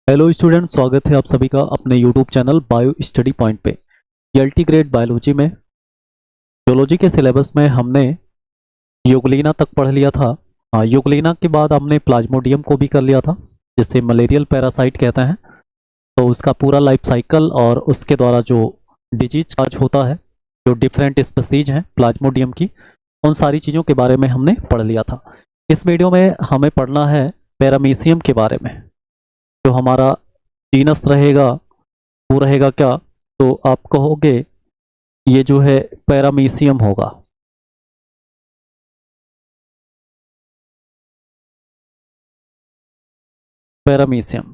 Hello student, स्वागत है आप सभी का अपने YouTube channel bio study point पे। एलटी ग्रेड बायोलॉजी में जोलॉजी के सिलेबस में हमने यूग्लिना तक पढ़ लिया था। यूग्लिना के बाद हमने प्लाज्मोडियम को भी कर लिया था, जिसे मलेरियल पैरासाइट कहते हैं। तो उसका पूरा लाइफ साइकिल और उसके द्वारा जो डिजीज काज होता है, जो डिफरेंट स्पीसीज हैं प्लाज्मोडियम की, उन सारी चीज़ों के बारे में हमने पढ़ लिया था। इस वीडियो में हमें पढ़ना है पैरामीशियम के बारे में। जो हमारा जीनस रहेगा वो रहेगा क्या, तो आप कहोगे ये जो है पैरामीशियम होगा। पैरामीशियम,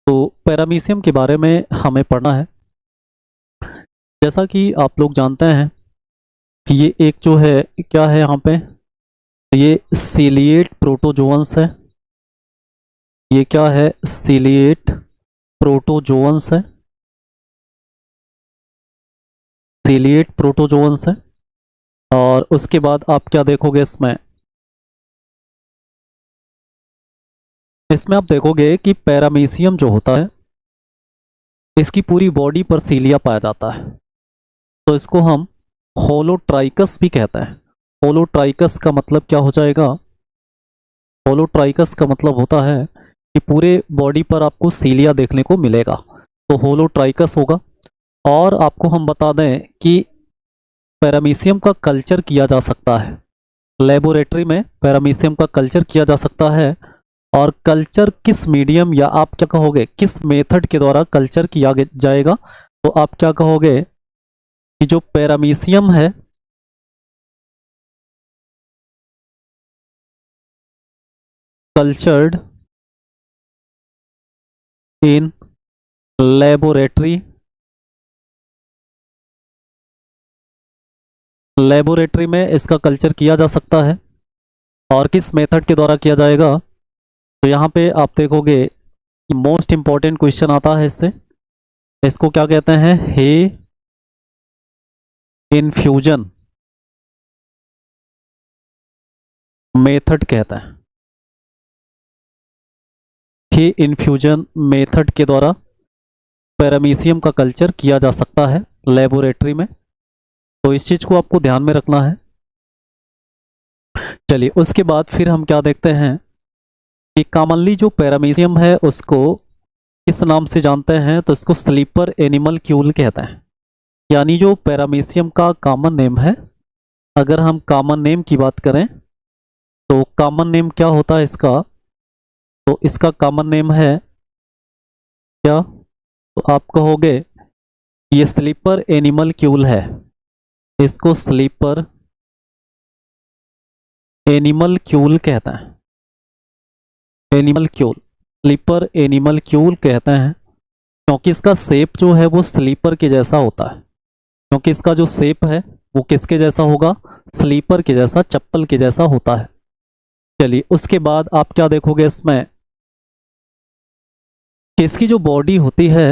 तो पैरामीशियम के बारे में हमें पढ़ना है। जैसा कि आप लोग जानते हैं कि ये एक जो है क्या है यहाँ पे, ये सीलिएट प्रोटोजोअन्स है। ये क्या है? सीलिएट प्रोटोजोअन्स है। सीलिएट प्रोटोजोअन्स है। और उसके बाद आप क्या देखोगे इसमें इसमें आप देखोगे कि पैरामीशियम जो होता है, इसकी पूरी बॉडी पर सीलिया पाया जाता है। तो इसको हम होलोट्राइकस भी कहते हैं। होलोट्राइकस का मतलब क्या हो जाएगा? होलोट्राइकस का मतलब होता है कि पूरे बॉडी पर आपको सीलिया देखने को मिलेगा, तो होलोट्राइकस होगा। और आपको हम बता दें कि पैरामीशियम का कल्चर किया जा सकता है लेबोरेटरी में। पैरामीशियम का कल्चर किया जा सकता है। और कल्चर किस मीडियम, या आप क्या कहोगे किस मेथड के द्वारा कल्चर किया जाएगा, तो आप क्या कहोगे कि जो पैरामीशियम है कल्चर्ड इन लेबोरेटरी। लेबोरेटरी में इसका कल्चर किया जा सकता है। और किस मेथड के द्वारा किया जाएगा, तो यहाँ पे आप देखोगे मोस्ट इंपॉर्टेंट क्वेश्चन आता है इससे। इसको क्या कहते हैं? हे इन्फ्यूजन मेथड कहते हैं। हे इन्फ्यूजन मेथड के द्वारा पैरामीशियम का कल्चर किया जा सकता है लेबोरेटरी में। तो इस चीज को आपको ध्यान में रखना है। चलिए, उसके बाद फिर हम क्या देखते हैं कि कॉमनली जो पैरामीशियम है उसको किस नाम से जानते हैं, तो इसको स्लीपर एनिमल क्यूल कहते हैं। यानी जो पैरामीशियम का कॉमन नेम है, अगर हम कॉमन नेम की बात करें तो कॉमन नेम क्या होता है इसका, तो इसका कॉमन नेम है क्या, तो आप कहोगे ये स्लीपर एनिमल क्यूल है। इसको स्लीपर एनिमल क्यूल कहते हैं। Animal Kiul, sleeper animal Kiul कहते हैं, क्योंकि इसका शेप जो है वो स्लीपर के जैसा होता है। क्योंकि इसका जो शेप है वो किसके जैसा होगा? स्लीपर के जैसा, चप्पल के जैसा होता है। चलिए, उसके बाद आप क्या देखोगे इसमें कि इसकी जो बॉडी होती है,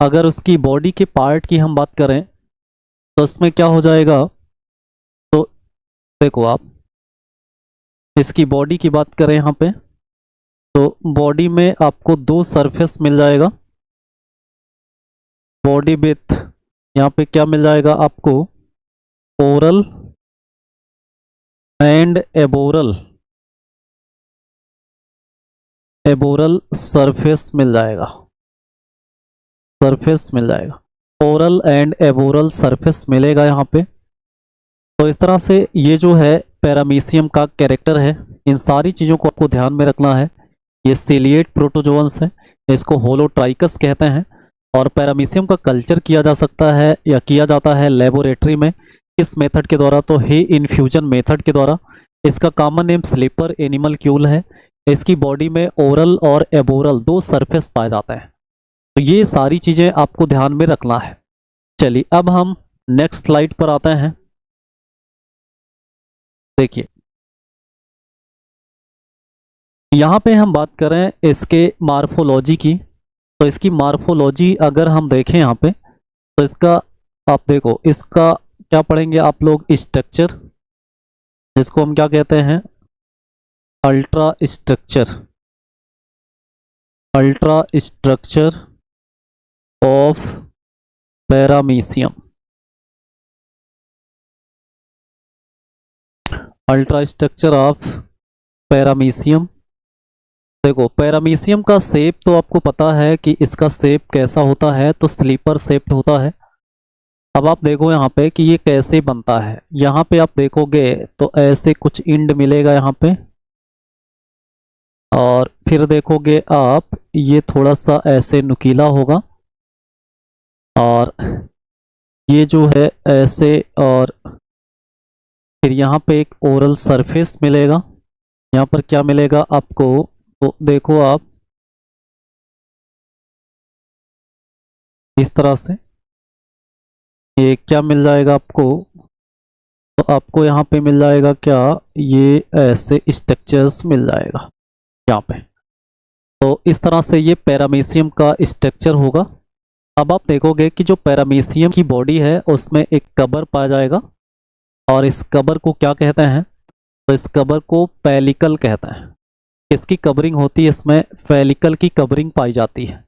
अगर उसकी बॉडी के पार्ट की हम बात करें तो इसमें क्या हो जाएगा, तो देखो आप इसकी बॉडी की बात करें यहाँ पे, तो बॉडी में आपको दो सरफेस मिल जाएगा। बॉडी विथ यहाँ पे क्या मिल जाएगा आपको? Oral and aboral, aboral surface मिल जाएगा। सरफेस मिल जाएगा, ओरल एंड एबोरल सरफेस मिलेगा यहाँ पे। तो इस तरह से ये जो है पैरामीशियम का कैरेक्टर है। इन सारी चीज़ों को आपको ध्यान में रखना है। ये सीलिएट प्रोटोजोअन्स है, इसको होलोट्राइकस कहते हैं। और पैरामीशियम का कल्चर किया जा सकता है या किया जाता है लेबोरेटरी में। किस मेथड के द्वारा? तो हे इन्फ्यूजन मेथड के द्वारा। इसका common name sleeper animal Kiul है। इसकी बॉडी में ओरल और एबोरल दो सरफेस पाए जाते हैं। तो ये सारी चीज़ें आपको ध्यान में रखना है। चलिए, अब हम नेक्स्ट स्लाइड पर आते हैं। देखिए, यहाँ पे हम बात करें इसके मार्फोलॉजी की। तो इसकी मार्फोलॉजी अगर हम देखें यहाँ पे, तो इसका आप देखो, इसका क्या पढ़ेंगे आप लोग? स्ट्रक्चर, जिसको हम क्या कहते हैं? Ultra structure. Ultra structure of paramecium. Ultra structure of paramecium. देखो पैरामीशियम का शेप तो आपको पता है कि इसका शेप कैसा होता है, तो स्लीपर शेप्ड होता है। अब आप देखो यहाँ पे कि ये कैसे बनता है। यहाँ पे आप देखोगे तो ऐसे कुछ इंड मिलेगा यहाँ पे, और फिर देखोगे आप ये थोड़ा सा ऐसे नुकीला होगा, और ये जो है ऐसे, और फिर यहाँ पे एक ओरल सरफेस मिलेगा। यहाँ पर क्या मिलेगा आपको, तो देखो आप इस तरह से ये क्या मिल जाएगा आपको, तो आपको यहाँ पे मिल जाएगा क्या, ये ऐसे स्ट्रक्चर्स मिल जाएगा यहाँ पे। तो इस तरह से ये पैरामीशियम का स्ट्रक्चर होगा। अब आप देखोगे कि जो पैरामीशियम की बॉडी है उसमें एक कवर पाया जाएगा, और इस कवर को क्या कहते हैं, तो इस कवर को पेलिकल कहते हैं। इसकी कवरिंग होती है, इसमें फेलिकल की कवरिंग पाई जाती है।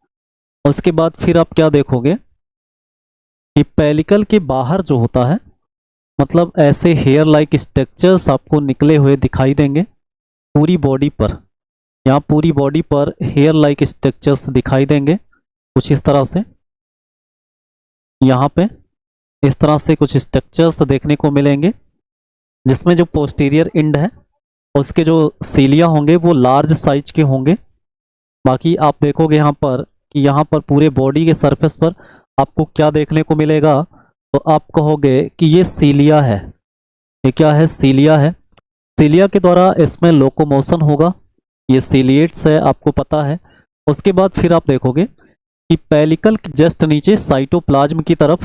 उसके बाद फिर आप क्या देखोगे कि पेलिकल के बाहर जो होता है, मतलब ऐसे हेयर लाइक स्ट्रक्चर्स आपको निकले हुए दिखाई देंगे पूरी बॉडी पर। यहाँ पूरी बॉडी पर हेयर लाइक स्ट्रक्चर्स दिखाई देंगे कुछ इस तरह से। यहाँ पे इस तरह से कुछ स्ट्रक्चर्स देखने को मिलेंगे, जिसमें जो पोस्टीरियर इंड है उसके जो सीलिया होंगे वो लार्ज साइज के होंगे। बाकी आप देखोगे यहाँ पर कि यहाँ पर पूरे बॉडी के सरफेस पर आपको क्या देखने को मिलेगा, तो आप कहोगे कि ये सीलिया है। ये क्या है, सीलिया है। सीलिया के द्वारा इसमें लोकोमोशन होगा, ये सीलिएट्स है, आपको पता है। उसके बाद फिर आप देखोगे कि पेलिकल के जस्ट नीचे साइटोप्लाज्म की तरफ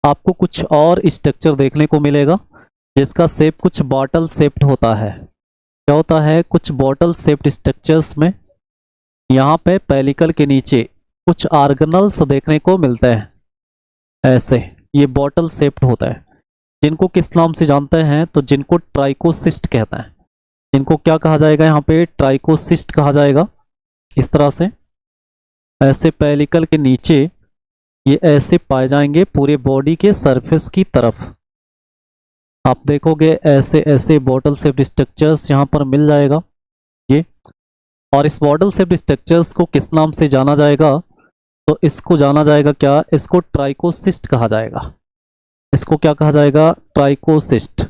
आपको कुछ और स्ट्रक्चर देखने को मिलेगा, जिसका शेप कुछ बॉटल शेप्ड होता है। क्या होता है, कुछ बॉटल शेप्ड स्ट्रक्चर्स में यहाँ पे पेलिकल के नीचे कुछ ऑर्गेनल्स देखने को मिलते हैं ऐसे, ये बॉटल शेप्ड होता है। जिनको किस नाम से जानते हैं, तो जिनको ट्राइकोसिस्ट कहते हैं। इनको क्या कहा जाएगा, यहाँ पे ट्राइकोसिस्ट कहा जाएगा। इस तरह से ऐसे पेलिकल के नीचे ये ऐसे पाए जाएंगे पूरे बॉडी के सरफेस की तरफ। आप देखोगे ऐसे ऐसे बॉटल शेप्ड स्ट्रक्चर्स यहाँ पर मिल जाएगा ये। और इस बॉटल शेप्ड स्ट्रक्चर्स को किस नाम से जाना जाएगा, तो इसको जाना जाएगा क्या, इसको ट्राइकोसिस्ट कहा जाएगा। इसको क्या कहा जाएगा, ट्राइकोसिस्ट।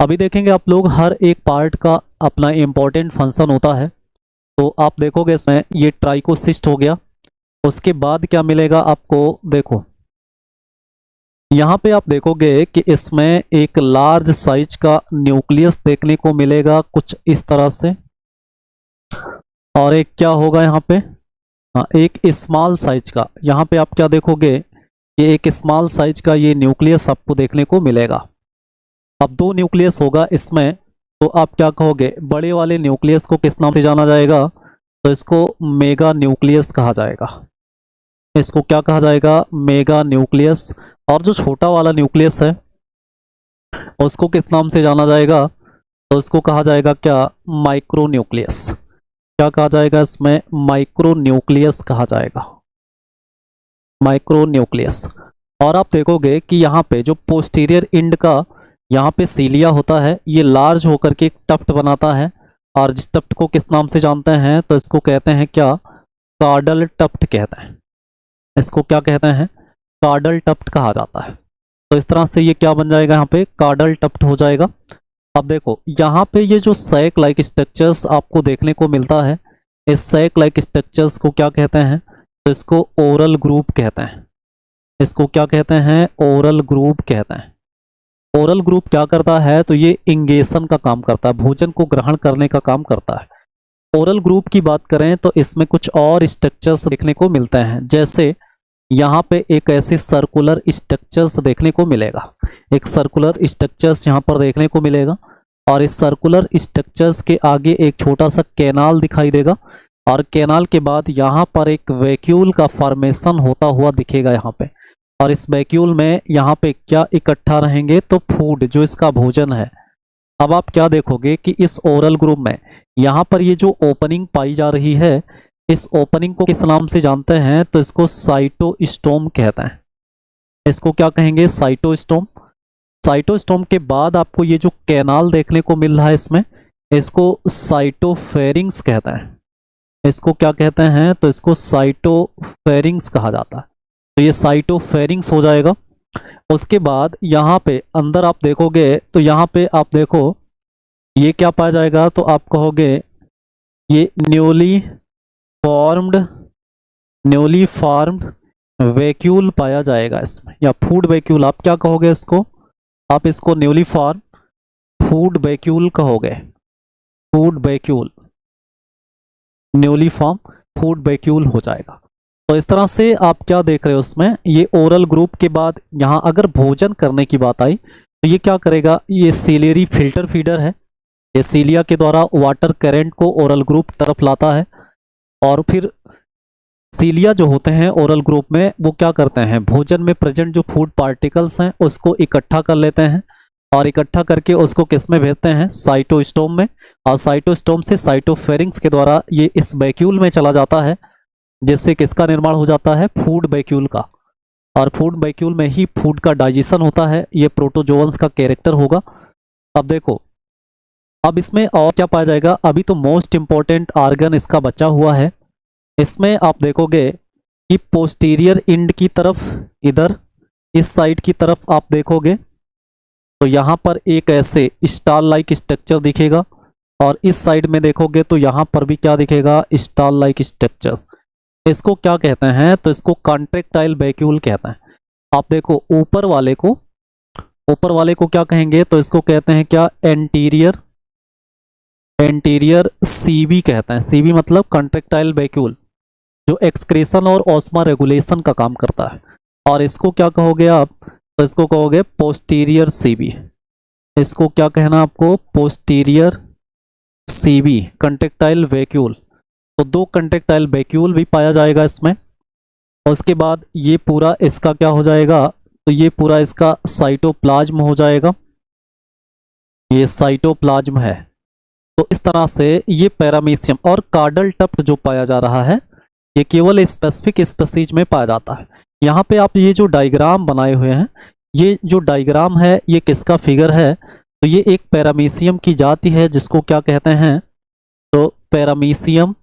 अभी देखेंगे आप लोग हर एक पार्ट का अपना इंपॉर्टेंट फंक्शन होता है। तो आप देखोगे इसमें ये ट्राइकोसिस्ट हो गया। उसके बाद क्या मिलेगा आपको, देखो यहाँ पे आप देखोगे कि इसमें एक लार्ज साइज का न्यूक्लियस देखने को मिलेगा कुछ इस तरह से, और एक क्या होगा यहाँ पे, हाँ एक स्मॉल साइज का। यहाँ पे आप क्या देखोगे कि एक स्मॉल साइज का ये न्यूक्लियस आपको देखने को मिलेगा। अब दो न्यूक्लियस होगा इसमें, तो आप क्या कहोगे, बड़े वाले न्यूक्लियस को किस नाम से जाना जाएगा, तो इसको मेगा न्यूक्लियस कहा जाएगा। इसको क्या कहा जाएगा, मेगा न्यूक्लियस। और जो छोटा वाला न्यूक्लियस है उसको किस नाम से जाना जाएगा, तो इसको कहा जाएगा क्या, माइक्रो न्यूक्लियस। क्या कहा जाएगा इसमें, माइक्रो न्यूक्लियस कहा जाएगा, माइक्रो न्यूक्लियस। और आप देखोगे कि यहाँ पे जो पोस्टीरियर इंड का यहाँ पे सीलिया होता है, ये लार्ज होकर के एक टफ्ट बनाता है। और जिस टफ्ट को किस नाम से जानते हैं, तो इसको कहते हैं क्या, कार्डल टफ्ट कहते हैं। इसको क्या कहते हैं, कार्डल टफ्ट कहा जाता है। तो इस तरह से ये क्या बन जाएगा, यहाँ पे कार्डल टफ्ट हो जाएगा। अब देखो यहाँ पे ये जो सैक लाइक स्ट्रक्चर्स आपको देखने को मिलता है, इस सैक लाइक स्ट्रक्चर्स को क्या कहते हैं, तो इसको ओरल ग्रुप कहते हैं। इसको क्या कहते हैं, ओरल ग्रुप कहते हैं। ओरल ग्रुप क्या करता है, तो ये इंगेशन का काम करता है, भोजन को ग्रहण करने का काम करता है। ओरल ग्रुप की बात करें तो इसमें कुछ और स्ट्रक्चर्स देखने को मिलते हैं, जैसे यहाँ पे एक ऐसे सर्कुलर स्ट्रक्चर्स देखने को मिलेगा। एक सर्कुलर स्ट्रक्चर्स यहाँ पर देखने को मिलेगा, और इस सर्कुलर स्ट्रक्चर्स के आगे एक छोटा सा कैनाल दिखाई देगा, और कैनाल के बाद यहाँ पर एक वैक्यूल का फॉर्मेशन होता हुआ दिखेगा यहाँ पे। और इस वैक्यूल में यहाँ पे क्या इकट्ठा रहेंगे, तो फूड, जो इसका भोजन है। अब आप क्या देखोगे कि इस ओरल ग्रुप में यहाँ पर ये जो ओपनिंग पाई जा रही है, इस ओपनिंग को किस नाम से जानते हैं? तो इसको साइटोस्टोम कहते हैं। इसको क्या कहेंगे? साइटोस्टोम। साइटोस्टोम के बाद आपको ये जो कैनाल देखने को मिल रहा है इसमें, इसको साइटोफेरिंग्स कहते हैं। इसको क्या कहते हैं? तो इसको साइटोफेरिंग्स कहा जाता है। तो ये साइटोफेरिंग्स हो जाएगा। उसके बाद यहाँ पे अंदर आप देखोगे तो यहाँ पे आप देखो ये क्या पाया जाएगा? तो आप कहोगे ये न्यूली फॉर्म्ड वैक्यूल पाया जाएगा इसमें, या फूड वैक्यूल आप क्या कहोगे इसको? आप इसको न्यूली फॉर्म फूड वैक्यूल कहोगे। Food vacuole, newly form food vacuole हो जाएगा। तो इस तरह से आप क्या देख रहे हो उसमें, ये ओरल ग्रुप के बाद यहाँ अगर भोजन करने की बात आई तो ये क्या करेगा? ये सीलियरी फिल्टर फीडर है। ये सीलिया के द्वारा वाटर करंट को ओरल ग्रुप तरफ लाता है, और फिर सीलिया जो होते हैं ओरल ग्रुप में वो क्या करते हैं? भोजन में प्रेजेंट जो फूड पार्टिकल्स हैं उसको इकट्ठा कर लेते हैं, और इकट्ठा करके उसको किस में भेजते हैं? साइटोस्टोम में। और साइटोस्टोम से साइटोफेरिंग्स के द्वारा ये इस वैक्यूल में चला जाता है, जिससे किसका निर्माण हो जाता है? फूड वैक्यूल का। और फूड वैक्यूल में ही फूड का डाइजेशन होता है। ये प्रोटोजोअन्स का कैरेक्टर होगा। अब देखो, अब इसमें और क्या पाया जाएगा? अभी तो मोस्ट इंपॉर्टेंट आर्गन इसका बचा हुआ है। इसमें आप देखोगे कि पोस्टीरियर इंड की तरफ, इधर इस साइड की तरफ आप देखोगे तो यहाँ पर एक ऐसे स्टार लाइक स्ट्रक्चर दिखेगा, और इस साइड में देखोगे तो यहाँ पर भी क्या दिखेगा? Star like structures. इसको क्या कहते हैं? तो इसको कॉन्ट्रैक्टाइल वैक्यूल कहते हैं। आप देखो ऊपर वाले को क्या कहेंगे? तो इसको कहते हैं क्या? एंटीरियर सीबी कहते हैं। सीबी मतलब कॉन्ट्रैक्टाइल वैक्यूल, जो एक्सक्रेशन और ऑस्मा रेगुलेशन का काम करता है। और इसको क्या कहोगे आप? तो इसको कहोगे पोस्टीरियर सीबी। इसको क्या कहना आपको? Posterior CB, contractile vacuole. तो दो कॉन्ट्रैक्टाइल वैक्यूल भी पाया जाएगा इसमें। और उसके बाद ये पूरा इसका क्या हो जाएगा? तो ये पूरा इसका साइटोप्लाज्म हो जाएगा। ये साइटोप्लाज्म है। तो इस तरह से ये पैरामीशियम और कार्डल टफ्ट जो पाया जा रहा है ये केवल स्पेसिफिक स्पीशीज में पाया जाता है। यहाँ पे आप ये जो डायग्राम बनाए हुए हैं, ये जो डायग्राम है ये किसका फिगर है? तो ये एक पैरामीशियम की जाति है जिसको क्या कहते हैं? तो पैरामीशियम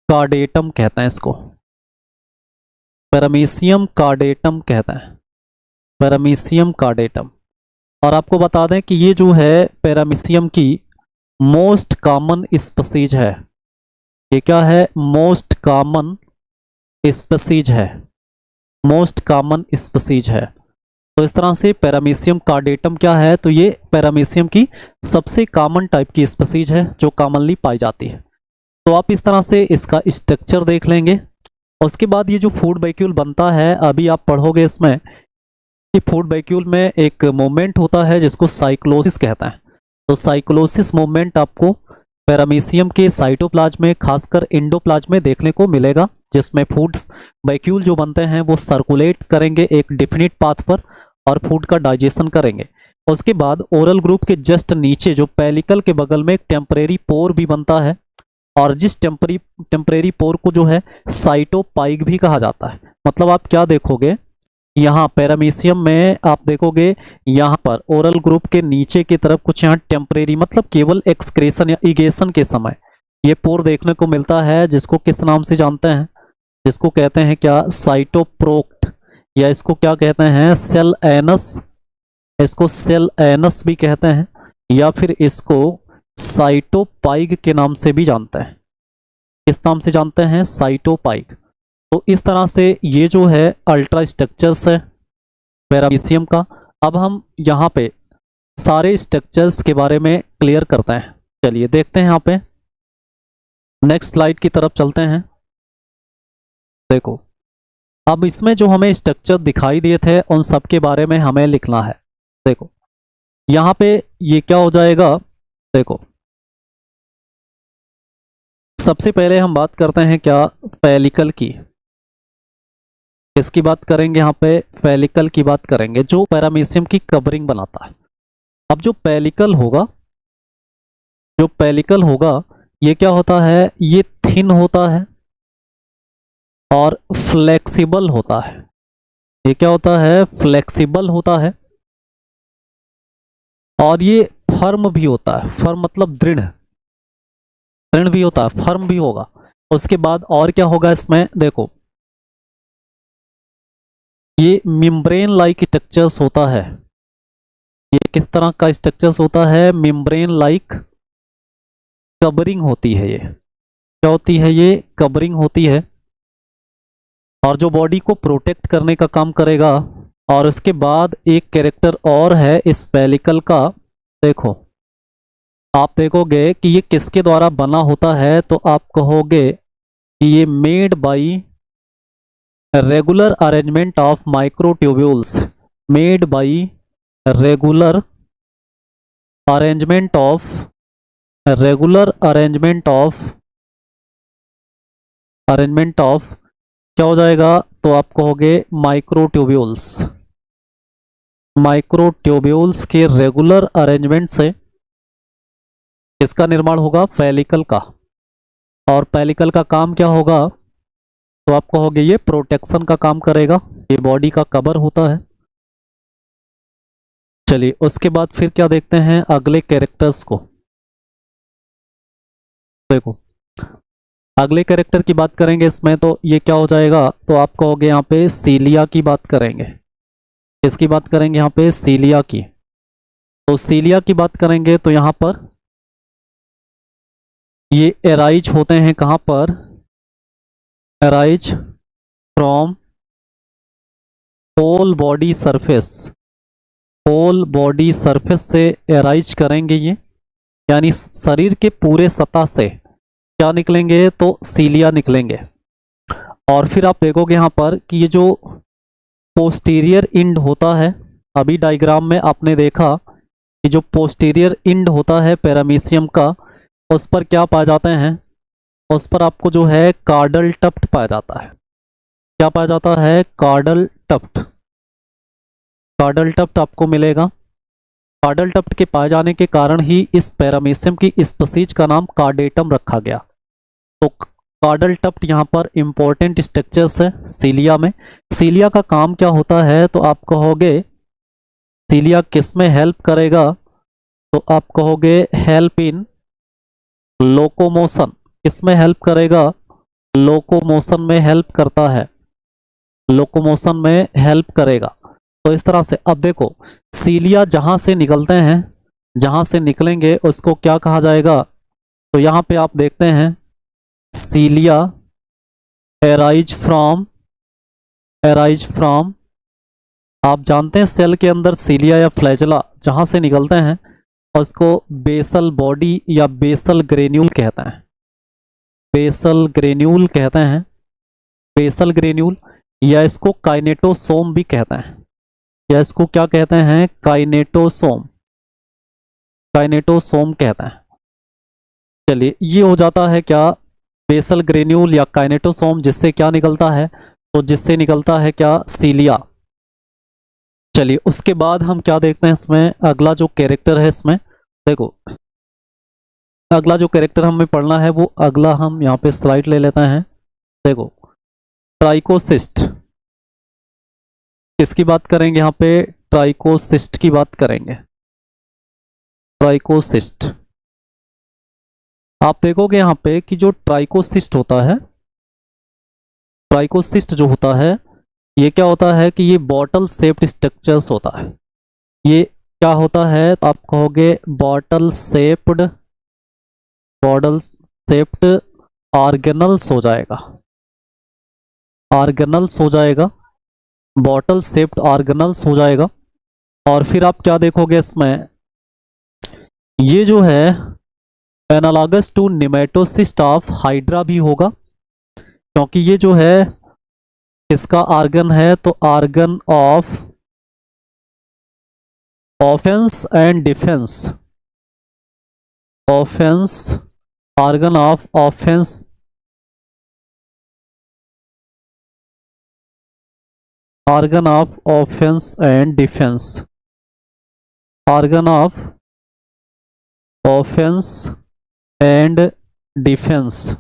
कार्डेटम कहते हैं इसको। पैरामीशियम कार्डेटम कहते हैं, पैरामीशियम कार्डेटम। और आपको बता दें कि ये जो है पैरामीशियम की मोस्ट कॉमन स्पीशीज है। ये क्या है? मोस्ट कॉमन स्पीशीज है। मोस्ट कॉमन स्पीशीज है। तो इस तरह से पैरामीशियम कार्डेटम क्या है? तो ये पैरामीशियम की सबसे कॉमन टाइप की स्पीशीज है जो कॉमनली पाई जाती है। तो आप इस तरह से इसका स्ट्रक्चर देख लेंगे। उसके बाद ये जो फूड वैक्यूल बनता है, अभी आप पढ़ोगे इसमें कि फूड वैक्यूल में एक मूवमेंट होता है जिसको साइक्लोसिस कहता है। तो साइक्लोसिस मूवमेंट आपको पैरामीशियम के साइटोप्लाज्म में, खासकर एंडोप्लाज्म में देखने को मिलेगा, जिसमें फूड वैक्यूल जो बनते हैं वो सर्कुलेट करेंगे एक डिफिनिट पाथ पर और फूड का डाइजेशन करेंगे। उसके बाद ओरल ग्रुप के जस्ट नीचे जो पेलिकल के बगल में एक टेम्परेरी पोर भी बनता है, और जिस टेम्परेरी पोर को जो है साइटोपाइग भी कहा जाता है। मतलब आप क्या देखोगे, यहाँ पैरामीशियम में आप देखोगे यहाँ पर ओरल ग्रुप के नीचे की तरफ कुछ यहाँ टेम्परेरी, मतलब केवल एक्सक्रेशन या इगेशन के समय ये पोर देखने को मिलता है, जिसको किस नाम से जानते हैं? जिसको कहते हैं क्या? साइटोप्रोक्ट, या इसको क्या कहते हैं? सेल एनस। इसको सेल एनस भी कहते हैं, या फिर इसको साइटोपाइग के नाम से भी जानते हैं। किस नाम से जानते हैं? साइटोपाइग। तो इस तरह से ये जो है अल्ट्रा स्ट्रक्चर्स है पैरामीशियम का। अब हम यहाँ पे सारे स्ट्रक्चर्स के बारे में क्लियर करते हैं। चलिए देखते हैं यहाँ पे, नेक्स्ट स्लाइड की तरफ चलते हैं। देखो अब इसमें जो हमें स्ट्रक्चर दिखाई दिए थे उन सब के बारे में हमें लिखना है। देखो यहाँ पे ये क्या हो जाएगा? देखो सबसे पहले हम बात करते हैं क्या? पेलिकल की। किसकी बात करेंगे यहाँ पे? पेलिकल की बात करेंगे, जो पैरामीशियम की कवरिंग बनाता है। अब जो पेलिकल होगा ये क्या होता है, ये थिन होता है और फ्लेक्सिबल होता है। ये क्या होता है, फ्लेक्सिबल होता है और ये फर्म भी होता है। फर्म मतलब दृढ़, दृढ़ भी होता है, फर्म भी होगा। उसके बाद और क्या होगा इसमें, देखो ये मेम्ब्रेन लाइक स्ट्रक्चर्स होता है। ये किस तरह का स्ट्रक्चर्स होता है, मेम्ब्रेन लाइक कवरिंग होती है। ये क्या होती है, ये कवरिंग होती है और जो बॉडी को प्रोटेक्ट करने का काम करेगा। और उसके बाद एक कैरेक्टर और है स्पेलिकल का। देखो आप देखोगे कि ये किसके द्वारा बना होता है, तो आप कहोगे कि ये made by regular arrangement of microtubules. Made by regular arrangement of regular arrangement of क्या हो जाएगा, तो आप कहोगे माइक्रोट्यूब्यूल्स। माइक्रोट्यूब्यूल्स के रेगुलर अरेंजमेंट से किसका निर्माण होगा, पेलिकल का। और पेलिकल का काम क्या होगा, तो आप कहोगे ये प्रोटेक्शन का काम करेगा, ये बॉडी का कवर होता है। चलिए उसके बाद फिर क्या देखते हैं, अगले कैरेक्टर्स को। देखो अगले कैरेक्टर की बात करेंगे इसमें, तो ये क्या हो जाएगा, तो आप कहोगे यहाँ पे सीलिया की बात करेंगे। किसकी बात करेंगे यहाँ पे, सीलिया की। तो सीलिया की बात करेंगे तो यहाँ पर ये एराइज होते हैं, कहाँ पर, arise from whole body surface. Whole body surface से एराइज करेंगे ये, यानी शरीर के पूरे सतह से क्या निकलेंगे, तो सीलिया निकलेंगे। और फिर आप देखोगे यहाँ पर कि ये जो पोस्टीरियर इंड होता है, अभी डायग्राम में आपने देखा कि जो पोस्टीरियर इंड होता है पैरामीशियम का, उस पर क्या पाए जाते हैं, उस पर आपको जो है कार्डल टफ्ट पाया जाता है। क्या पाया जाता है, कार्डल टफ्ट। कार्डल टफ्ट आपको मिलेगा। कार्डल टफ्ट के पाए जाने के कारण ही इस पैरामीशियम की स्पीशीज का नाम कार्डेटम रखा गया। तो कार्डल टफ्ट यहाँ पर इंपॉर्टेंट स्ट्रक्चर्स है सीलिया में। सीलिया का काम क्या होता है, तो आप कहोगे सीलिया किस में हेल्प करेगा, तो आप कहोगे हेल्प इन लोकोमोशन। किसमें हेल्प करेगा, लोकोमोशन में हेल्प करता है, लोकोमोशन में हेल्प करेगा। तो इस तरह से अब देखो सीलिया जहां से निकलते हैं, जहां से निकलेंगे उसको क्या कहा जाएगा, तो यहां पे आप देखते हैं सीलिया एराइज फ्रॉम आप जानते हैं सेल के अंदर सीलिया या फ्लैजेला जहां से निकलते हैं उसको बेसल बॉडी या बेसल ग्रेन्यूल कहते हैं। बेसल ग्रेन्यूल कहते हैं, बेसल ग्रेन्यूल, या इसको काइनेटोसोम भी कहते हैं, या इसको क्या कहते हैं, काइनेटोसोम। काइनेटोसोम कहते हैं। चलिए ये हो जाता है क्या, बेसल ग्रेन्यूल या काइनेटोसोम, जिससे क्या निकलता है, तो जिससे निकलता है क्या, सीलिया। चलिए उसके बाद हम क्या देखते हैं इसमें, अगला जो कैरेक्टर है इसमें, देखो अगला जो कैरेक्टर हमें पढ़ना है वो अगला हम यहाँ पे स्लाइड ले लेते हैं। देखो ट्राइकोसिस्ट, किसकी बात करेंगे यहाँ पे, ट्राइकोसिस्ट की बात करेंगे। ट्राइकोसिस्ट आप देखोगे यहाँ पे कि जो ट्राइकोसिस्ट होता है, ट्राइकोसिस्ट जो होता है ये क्या होता है कि ये बॉटल शेप्ड स्ट्रक्चर्स होता है। ये क्या होता है, तो आप कहोगे बॉटल शेप्ड ऑर्गेनल्स हो जाएगा, ऑर्गेनल्स हो जाएगा, बॉटल शेप्ड ऑर्गेनल्स हो जाएगा। और फिर आप क्या देखोगे इसमें, ये जो है analogous to nematocyst of hydra भी होगा, क्योंकि ये जो है इसका ऑर्गन है, तो organ of offence and defence, offence, organ of offence, organ of offence and defence, organ of offence and defence,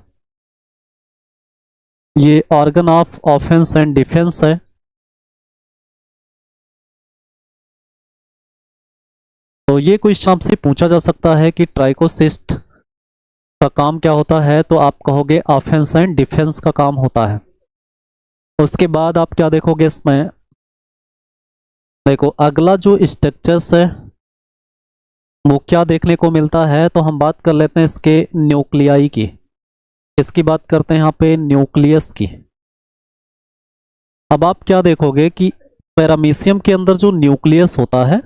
ये organ of offence and defence है। तो ये क्वेश्चन आपसे पूछा जा सकता है कि ट्राइकोसिस्ट का काम क्या होता है, तो आप कहोगे ऑफेंस एंड डिफेंस का काम होता है। उसके बाद आप क्या देखोगे इसमें, देखो अगला जो स्ट्रक्चर्स है वो क्या देखने को मिलता है, तो हम बात कर लेते हैं इसके न्यूक्लियाई की। इसकी बात करते हैं यहाँ पे न्यूक्लियस की। अब आप क्या देखोगे कि पैरामीशियम के अंदर जो न्यूक्लियस होता है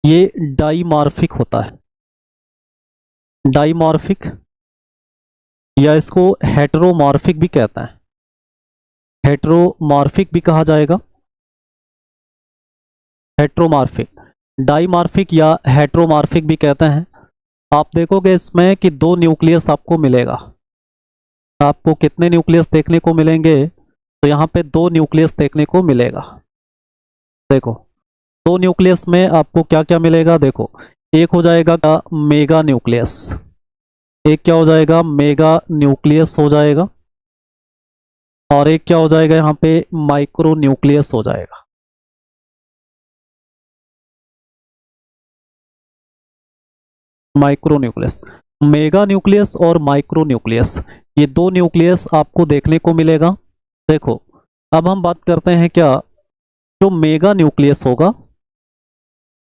ये डाइमॉर्फिक होता है, डाइमॉर्फिक, या इसको हेटेरोमॉर्फिक भी कहता है, हेटेरोमॉर्फिक भी कहा जाएगा, हेटेरोमॉर्फिक, डाइमॉर्फिक या हेटेरोमॉर्फिक भी कहते हैं। आप देखोगे इसमें कि दो न्यूक्लियस आपको मिलेगा। आपको कितने न्यूक्लियस देखने को मिलेंगे, तो यहाँ पे दो न्यूक्लियस देखने को मिलेगा। देखो दो न्यूक्लियस में आपको क्या क्या मिलेगा, देखो एक हो जाएगा मेगा न्यूक्लियस, एक क्या हो जाएगा मेगा न्यूक्लियस हो जाएगा, और एक क्या हो जाएगा यहाँ पे माइक्रो न्यूक्लियस हो जाएगा। माइक्रो न्यूक्लियस, मेगा न्यूक्लियस और माइक्रो न्यूक्लियस, ये दो न्यूक्लियस आपको देखने को मिलेगा। देखो अब हम बात करते हैं क्या, जो मेगा न्यूक्लियस होगा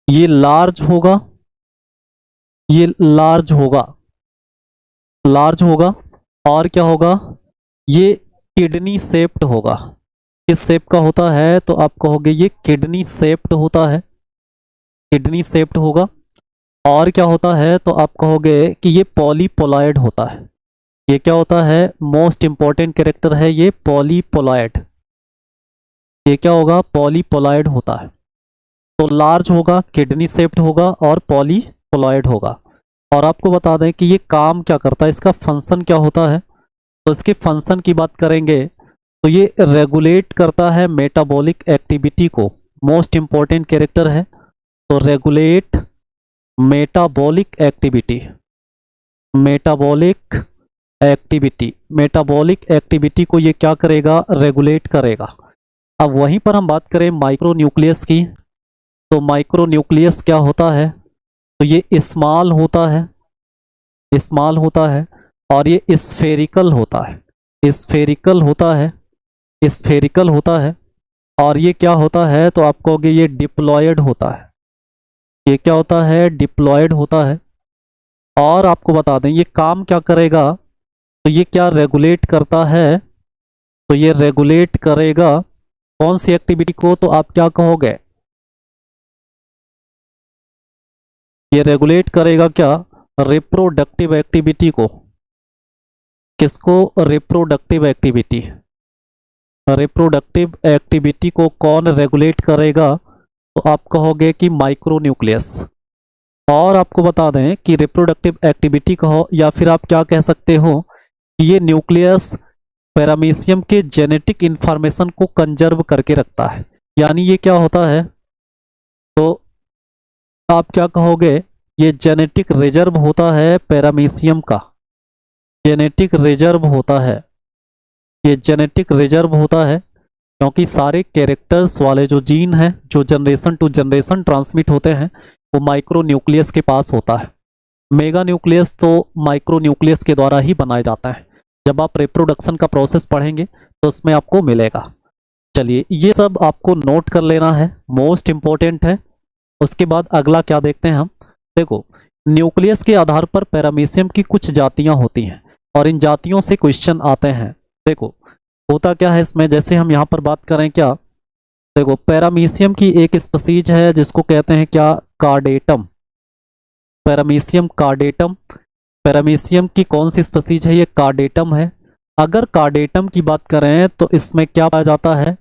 ये लार्ज होगा, ये लार्ज होगा, लार्ज होगा, और क्या होगा, ये किडनी शेप्ड होगा। किस शेप का होता है, तो आप कहोगे ये किडनी शेप्ड होता है, किडनी शेप्ड होगा। और क्या होता है, तो आप कहोगे कि ये पॉलीपोलॉइड होता है। ये क्या होता है, मोस्ट इंपॉर्टेंट कैरेक्टर है ये पॉलीपोलॉइड, ये क्या होगा पॉलीपोलॉइड होता है। तो लार्ज होगा, किडनी शेप्ड होगा और पॉलीपोलॉइड होगा। और आपको बता दें कि ये काम क्या करता है, इसका फंक्शन क्या होता है, तो इसके फंक्शन की बात करेंगे तो ये रेगुलेट करता है मेटाबॉलिक एक्टिविटी को, मोस्ट इंपॉर्टेंट कैरेक्टर है। तो regulate metabolic activity, metabolic activity, metabolic activity को ये क्या करेगा, रेगुलेट करेगा। अब वहीं पर हम बात करें माइक्रो न्यूक्लियस की, तो माइक्रो न्यूक्लियस क्या होता है, तो ये स्मॉल होता है, स्मॉल होता है, और ये स्फेरिकल होता है, स्फेरिकल होता है, स्फेरिकल होता है। और ये क्या होता है, तो आप कहोगे ये डिप्लॉयड होता है, ये क्या होता है, डिप्लॉयड होता है। और आपको बता दें ये काम क्या करेगा, तो ये क्या रेगुलेट करता है, तो ये रेगुलेट करेगा कौन सी एक्टिविटी को, तो आप क्या कहोगे, ये रेगुलेट करेगा क्या, रिप्रोडक्टिव एक्टिविटी को। किसको, रिप्रोडक्टिव एक्टिविटी, रिप्रोडक्टिव एक्टिविटी को कौन रेगुलेट करेगा, तो आप कहोगे कि माइक्रो न्यूक्लियस। और आपको बता दें कि रिप्रोडक्टिव एक्टिविटी कहो या फिर आप क्या कह सकते हो कि ये न्यूक्लियस पैरामीशियम के जेनेटिक इंफॉर्मेशन को कंजर्व करके रखता है। यानी ये क्या होता है, तो आप क्या कहोगे, ये जेनेटिक रिजर्व होता है पैरामीशियम का, जेनेटिक रिजर्व होता है, ये जेनेटिक रिजर्व होता है, क्योंकि सारे कैरेक्टर्स वाले जो जीन हैं जो जनरेशन टू जनरेशन ट्रांसमिट होते हैं वो माइक्रो न्यूक्लियस के पास होता है। मेगा न्यूक्लियस तो माइक्रो न्यूक्लियस के द्वारा ही बनाया जाता है। जब आप रिप्रोडक्शन का प्रोसेस पढ़ेंगे तो उसमें आपको मिलेगा। चलिए ये सब आपको नोट कर लेना है, मोस्ट इंपॉर्टेंट है। उसके बाद अगला क्या देखते हैं हम, देखो न्यूक्लियस के आधार पर पैरामीशियम की कुछ जातियां होती हैं और इन जातियों से क्वेश्चन आते हैं। देखो होता क्या है इसमें, जैसे हम यहाँ पर बात करें क्या, देखो पैरामीशियम की एक स्पीसीज है जिसको कहते हैं क्या, कार्डेटम, पैरामीशियम कार्डेटम। पैरामीशियम की कौन सी स्पीसीज है, ये कार्डेटम है। अगर कार्डेटम की बात करें तो इसमें क्या पाया जाता है,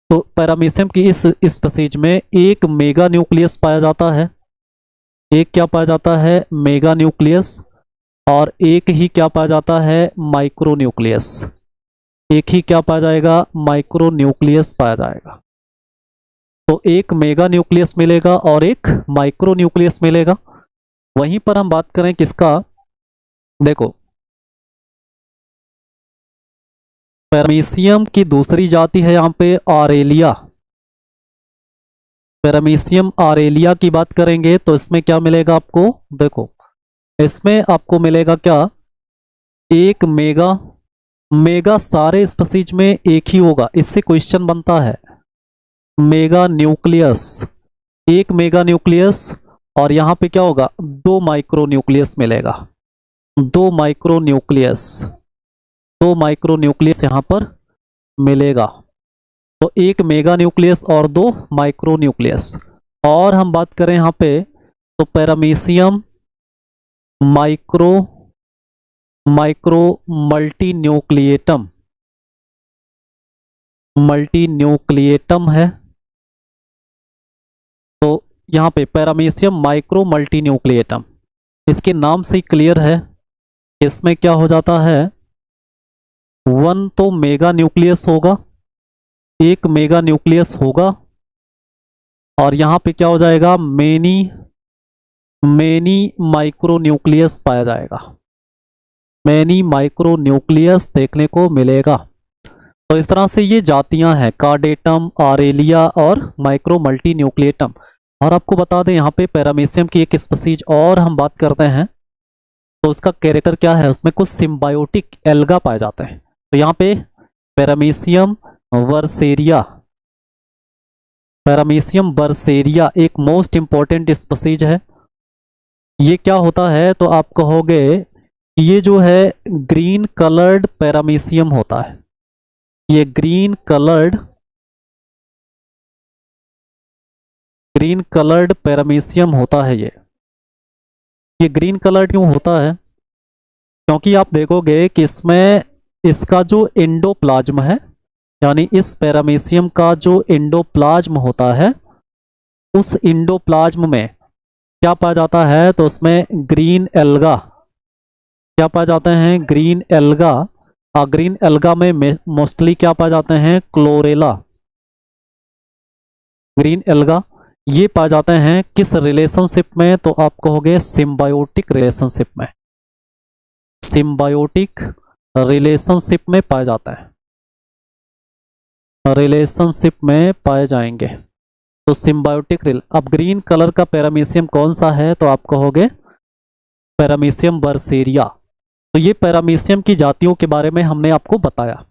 तो पैरामीशियम की इस स्पीसीज में एक मेगा न्यूक्लियस पाया जाता है, एक क्या पाया जाता है, मेगा न्यूक्लियस, और एक ही क्या पाया जाता है, माइक्रो न्यूक्लियस। एक ही क्या पाया जाएगा, माइक्रो न्यूक्लियस पाया जाएगा। तो एक मेगा न्यूक्लियस मिलेगा और एक माइक्रो न्यूक्लियस मिलेगा। वहीं पर हम बात करें किसका, देखो पैरामीशियम की दूसरी जाति है यहाँ पे ऑरेलिया। पैरामीशियम ऑरेलिया की बात करेंगे तो इसमें क्या मिलेगा आपको, देखो इसमें आपको मिलेगा क्या, एक मेगा, मेगा सारे स्पीशीज में एक ही होगा, इससे क्वेश्चन बनता है मेगा न्यूक्लियस, एक मेगा न्यूक्लियस, और यहाँ पे क्या होगा, दो माइक्रो न्यूक्लियस मिलेगा, दो माइक्रो न्यूक्लियस, दो माइक्रो न्यूक्लियस यहाँ पर मिलेगा। तो एक मेगा न्यूक्लियस और दो माइक्रो न्यूक्लियस। और हम बात करें यहाँ पे तो paramecium micro, micro multi nucleatum, multi nucleatum है। तो यहाँ पे पैरामीशियम माइक्रो मल्टी न्यूक्लिएटम, इसके नाम से क्लियर है, इसमें क्या हो जाता है, वन तो मेगा न्यूक्लियस होगा, एक मेगा न्यूक्लियस होगा, और यहाँ पे क्या हो जाएगा, मेनी, मेनी माइक्रो न्यूक्लियस पाया जाएगा, मैनी माइक्रो न्यूक्लियस देखने को मिलेगा। तो इस तरह से ये जातियां हैं, कार्डेटम, ऑरेलिया और माइक्रो मल्टी न्यूक्लिएटम। और आपको बता दें यहाँ पे पैरामीशियम की एक स्पीशीज और हम बात करते हैं तो उसका कैरेक्टर क्या है, उसमें कुछ सिम्बायोटिक एल्गा पाए जाते हैं। तो यहाँ पे पैरामीशियम वर्सेरिया, पैरामीशियम वर्सेरिया एक मोस्ट इंपॉर्टेंट स्पीशीज है। ये क्या होता है तो आप कहोगे ये जो है ग्रीन कलर्ड पैरामीशियम होता है, ये green coloured, green coloured paramecium होता है। ये ग्रीन कलर्ड क्यों होता है, क्योंकि आप देखोगे कि इसमें इसका जो एंडोप्लाज्म है, यानी इस पैरामीशियम का जो एंडोप्लाज्म होता है, उस एंडोप्लाज्म में क्या पाया जाता है तो उसमें ग्रीन एल्गा, क्या पाए जाते हैं, ग्रीन एल्गा। और ग्रीन एल्गा में मोस्टली क्या पाए जाते हैं, क्लोरेला, ग्रीन एल्गा ये पाए जाते हैं किस रिलेशनशिप में, तो आप कहोगे सिम्बायोटिक रिलेशनशिप में, सिम्बायोटिक रिलेशनशिप में पाए जाता है, रिलेशनशिप में पाए जाएंगे। तो सिम्बायोटिक अब ग्रीन कलर का पैरामीशियम कौन सा है तो आप कहोगे पैरामीशियम वर्सेरिया। तो ये पैरामीशियम की जातियों के बारे में हमने आपको बताया।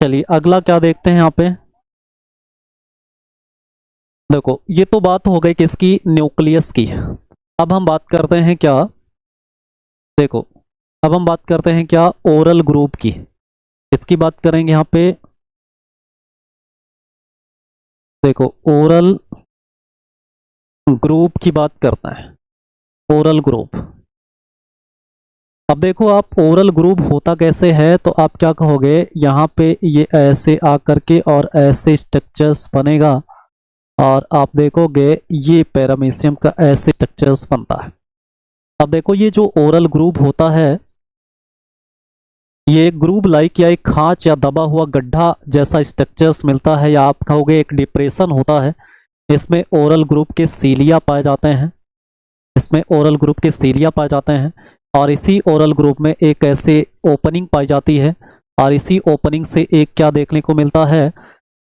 चलिए अगला क्या देखते हैं यहाँ पे, देखो ये तो बात हो गई किसकी, न्यूक्लियस की। अब हम बात करते हैं क्या, देखो अब हम बात करते हैं क्या, ओरल ग्रुप की। इसकी बात करेंगे यहाँ पे, देखो ओरल ग्रुप की बात करता है, ओरल ग्रुप। अब देखो आप ओरल ग्रुप होता कैसे है तो आप क्या कहोगे, यहाँ पे ये ऐसे आकर के और ऐसे स्ट्रक्चर्स बनेगा, और आप देखोगे ये पैरामीशियम का ऐसे स्ट्रक्चर्स बनता है। अब देखो ये जो ओरल ग्रुप होता है, ये एक ग्रुप लाइक या एक खांच या दबा हुआ गड्ढा जैसा स्ट्रक्चर्स मिलता है, या आप कहोगे एक डिप्रेशन होता है। इसमें ओरल ग्रुप के सीलिया पाए जाते हैं, इसमें ओरल ग्रुप के सीलिया पाए जाते हैं, और इसी ओरल ग्रुप में एक ऐसे ओपनिंग पाई जाती है, और इसी ओपनिंग से एक क्या देखने को मिलता है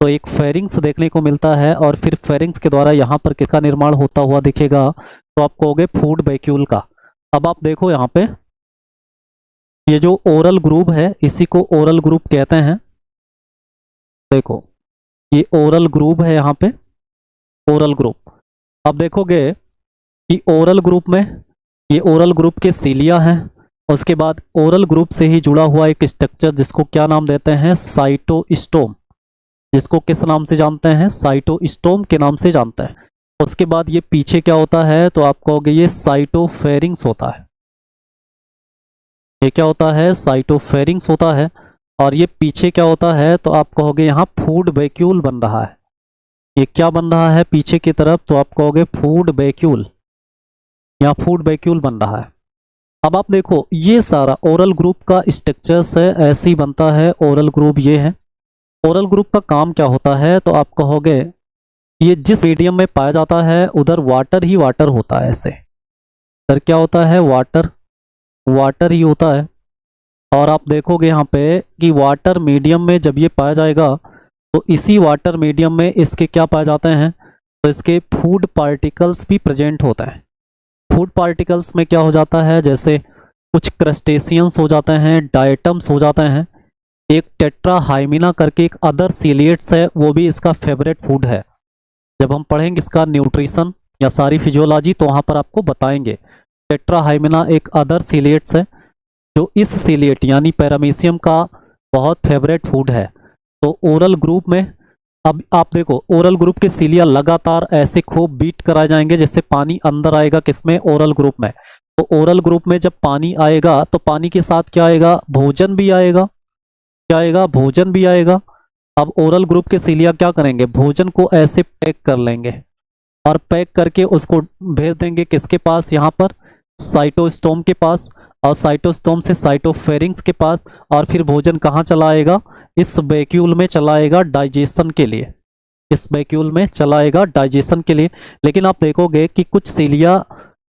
तो एक फेरिंग्स देखने को मिलता है, और फिर फेरिंग्स के द्वारा यहाँ पर किसका निर्माण होता हुआ दिखेगा तो आप कहोगे फूड वैक्यूल का। अब आप देखो यहाँ पे ये जो ओरल ग्रुप है इसी को ओरल ग्रुप कहते हैं। देखो ये ओरल ग्रुप है यहाँ पे, ओरल ग्रुप। अब देखोगे कि ओरल ग्रुप में ये ओरल ग्रुप के सीलिया हैं, उसके बाद ओरल ग्रुप से ही जुड़ा हुआ एक स्ट्रक्चर जिसको क्या नाम देते हैं, साइटोस्टोम, जिसको किस नाम से जानते हैं, साइटोस्टोम के नाम से जानते हैं। उसके बाद ये पीछे क्या होता है तो आप कहोगे ये साइटोफेरिंग्स होता है, ये क्या होता है, साइटोफेरिंग्स होता है। और ये पीछे क्या होता है तो आप कहोगे यहाँ फूड वैक्यूल बन रहा है, ये क्या बन रहा है पीछे की तरफ तो आप कहोगे फूड वैक्यूल, यहाँ फूड वैक्यूल बन रहा है। अब आप देखो ये सारा ओरल ग्रुप का स्ट्रक्चर्स है, ऐसे ही बनता है ओरल ग्रुप, ये है ओरल ग्रुप का काम क्या होता है तो आप कहोगे ये जिस मीडियम में पाया जाता है उधर वाटर ही वाटर होता है, ऐसे सर क्या होता है, वाटर, वाटर ही होता है। और आप देखोगे यहाँ पे कि वाटर मीडियम में जब ये पाया जाएगा तो इसी वाटर मीडियम में इसके क्या पाए जाते हैं, तो इसके फूड पार्टिकल्स भी प्रेजेंट होता है। फूड पार्टिकल्स में क्या हो जाता है, जैसे कुछ क्रस्टेशियंस हो जाते हैं, डायटम्स हो जाते हैं। एक टेट्राहाइमिना करके एक अदर सीलिएट्स है, वो भी इसका फेवरेट फूड है। जब हम पढ़ेंगे इसका न्यूट्रिशन या सारी फिजियोलॉजी तो वहाँ पर आपको बताएंगे। टेट्राहाइमिना एक अदर सीलिएट्स है जो इस सीलिएट यानी पैरामीशियम का बहुत फेवरेट फूड है। तो ओरल ग्रुप में अब आप देखो, ओरल ग्रुप के सीलिया लगातार ऐसे खूब बीट कराए जाएंगे जिससे पानी अंदर आएगा, किसमें, ओरल ग्रुप में। तो ओरल ग्रुप में जब पानी आएगा तो पानी के साथ क्या आएगा, भोजन भी आएगा। क्या आएगा, भोजन भी आएगा। अब ओरल ग्रुप के सीलिया क्या करेंगे, भोजन को ऐसे पैक कर लेंगे और पैक करके उसको भेज देंगे किसके पास, यहाँ पर साइटोस्टोम के पास, और साइटोस्टोम से साइटोफेरिंग्स के पास, और फिर भोजन कहाँ चला आएगा, इस वैक्यूल में चला आएगा डाइजेशन के लिए। इस वैक्यूल में चला आएगा डाइजेशन के लिए। लेकिन आप देखोगे कि कुछ सीलिया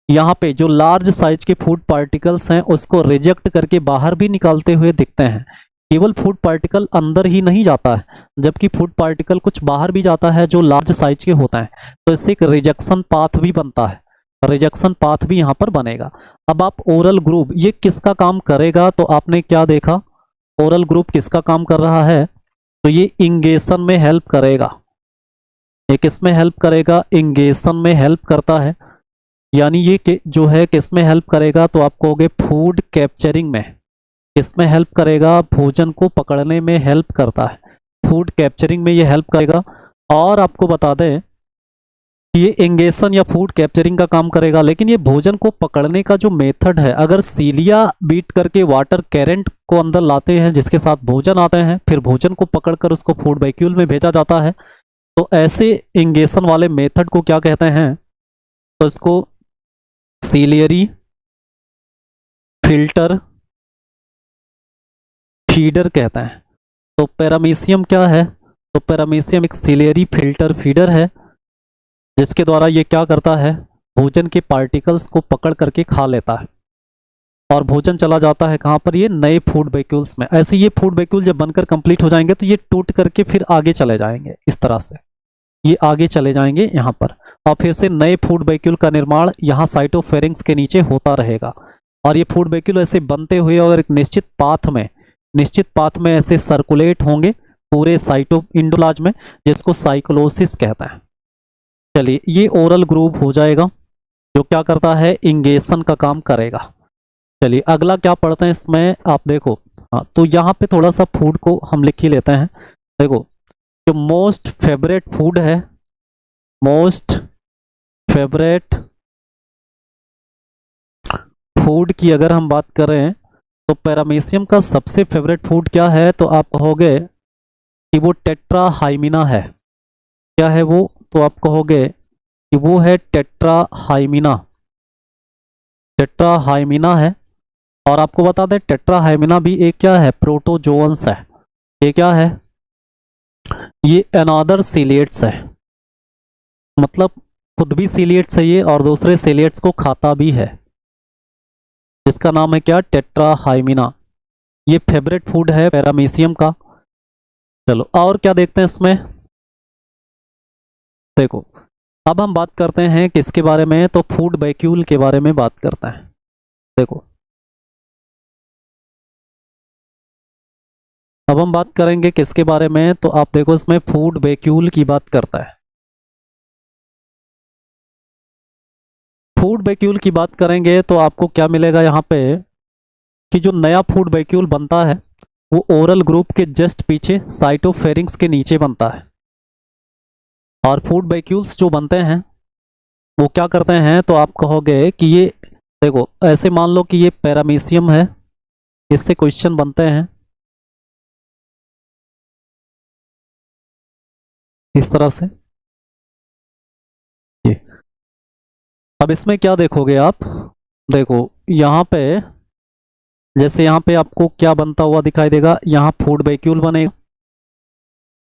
यहाँ पे जो लार्ज साइज के फूड पार्टिकल्स हैं उसको रिजेक्ट करके बाहर भी निकालते हुए दिखते हैं। केवल फूड पार्टिकल अंदर ही नहीं जाता है, जबकि फूड पार्टिकल कुछ बाहर भी जाता है जो लार्ज साइज के होता है। तो इससे एक रिजेक्शन पाथ भी बनता है, रिजेक्शन पाथ भी यहाँ पर बनेगा। अब आप ओरल ग्रुप ये किसका काम करेगा, तो आपने क्या देखा, ओरल ग्रुप किसका काम कर रहा है, तो ये इंगेशन में हेल्प करेगा। ये किसमें हेल्प करेगा, इंगेशन में हेल्प करता है। यानी ये जो है किसमें हेल्प करेगा, तो आप कहोगे फूड कैप्चरिंग में। किसमें हेल्प करेगा, भोजन को पकड़ने में हेल्प करता है, फूड कैप्चरिंग में ये हेल्प करेगा। और आपको बता दें ये इंगेशन या फूड कैप्चरिंग का काम करेगा, लेकिन ये भोजन को पकड़ने का जो मेथड है, अगर सीलिया बीट करके वाटर कैरेंट को अंदर लाते हैं जिसके साथ भोजन आते हैं, फिर भोजन को पकड़कर उसको फूड वैक्यूल में भेजा जाता है, तो ऐसे इंगेशन वाले मेथड को क्या कहते हैं, तो इसको सीलियरी फिल्टर फीडर कहते हैं। तो पैरामीशियम क्या है, तो पैरामीशियम एक सीलियरी फिल्टर फीडर है जिसके द्वारा ये क्या करता है, भोजन के पार्टिकल्स को पकड़ करके खा लेता है और भोजन चला जाता है कहाँ पर, ये नए फूड वैक्यूल्स में। ऐसे ये फूड वैक्यूल जब बनकर कंप्लीट हो जाएंगे तो ये टूट करके फिर आगे चले जाएंगे, इस तरह से ये आगे चले जाएंगे यहाँ पर, और फिर से नए फूड वैक्यूल का निर्माण यहाँ साइटोफेरिंग्स के नीचे होता रहेगा। और ये फूड वैक्यूल ऐसे बनते हुए और एक निश्चित पाथ में ऐसे सर्कुलेट होंगे पूरे साइटो इंडोप्लाज्म में, जिसको साइक्लोसिस कहता है। चलिए ये ओरल ग्रुप हो जाएगा जो क्या करता है, इंगेशन का काम करेगा। चलिए अगला क्या पढ़ते हैं इसमें, आप देखो। हाँ, तो यहाँ पे थोड़ा सा फूड को हम लिख ही लेते हैं। देखो जो मोस्ट फेवरेट फूड है, मोस्ट फेवरेट फूड की अगर हम बात करें तो पैरामीशियम का सबसे फेवरेट फूड क्या है, तो आप कहोगे कि वो टेट्राहाइमिना है। क्या है वो, तो आप कहोगे कि वो है टेट्राहाइमिना। टेट्राहाइमिना है। और आपको बता दें टेट्राहाइमिना भी एक क्या है, प्रोटोजोअन्स है। ये क्या है, ये अनदर सीलिएट्स है, मतलब खुद भी सीलिएट्स है ये और दूसरे सीलिएट्स को खाता भी है, जिसका नाम है क्या, टेट्राहाइमिना। ये फेवरेट फूड है पैरामीशियम का। चलो और क्या देखते हैं इसमें, देखो अब हम बात करते हैं किसके बारे में, तो फूड वैक्यूल के बारे में बात करते हैं। देखो अब हम बात करेंगे किसके बारे में, तो आप देखो इसमें फूड वैक्यूल की बात करता है। फूड वैक्यूल की बात करेंगे तो आपको क्या मिलेगा यहाँ पे, कि जो नया फूड वैक्यूल बनता है वो ओरल ग्रुप के जस्ट पीछे साइटोफेरिंग्स के नीचे बनता है। और फूड वैक्यूल्स जो बनते हैं वो क्या करते हैं, तो आप कहोगे कि ये देखो ऐसे मान लो कि ये पैरामीशियम है, इससे क्वेश्चन बनते हैं इस तरह से। ये अब इसमें क्या देखोगे आप, देखो यहाँ पे जैसे यहाँ पे आपको क्या बनता हुआ दिखाई देगा, यहाँ फूड वैक्यूल बनेगा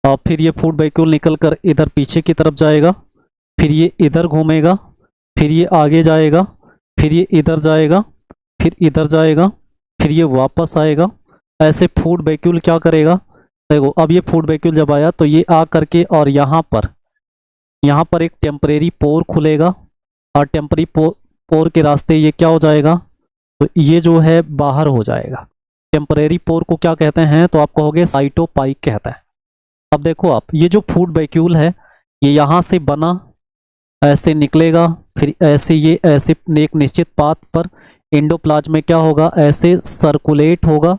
और फिर ये फूड वैक्यूल निकल कर इधर पीछे की तरफ जाएगा, फिर ये इधर घूमेगा, फिर ये आगे जाएगा, फिर ये इधर जाएगा, फिर इधर जाएगा, फिर ये वापस आएगा। ऐसे फूड वैक्यूल क्या करेगा, देखो अब ये फूड वैक्यूल जब आया तो ये आ करके और यहाँ पर एक टेम्परेरी पोर खुलेगा, और टेम्परेरी पोर के रास्ते ये क्या हो जाएगा, तो ये जो है बाहर हो जाएगा। टेम्परेरी पोर को क्या कहते हैं, तो आप कहोगे साइटोपाइक कहता है। अब देखो आप, ये जो फूड वैक्यूल है ये यहाँ से बना, ऐसे निकलेगा, फिर ऐसे ये ऐसे एक निश्चित पाथ पर एंडोप्लाज्म में क्या होगा, ऐसे सर्कुलेट होगा,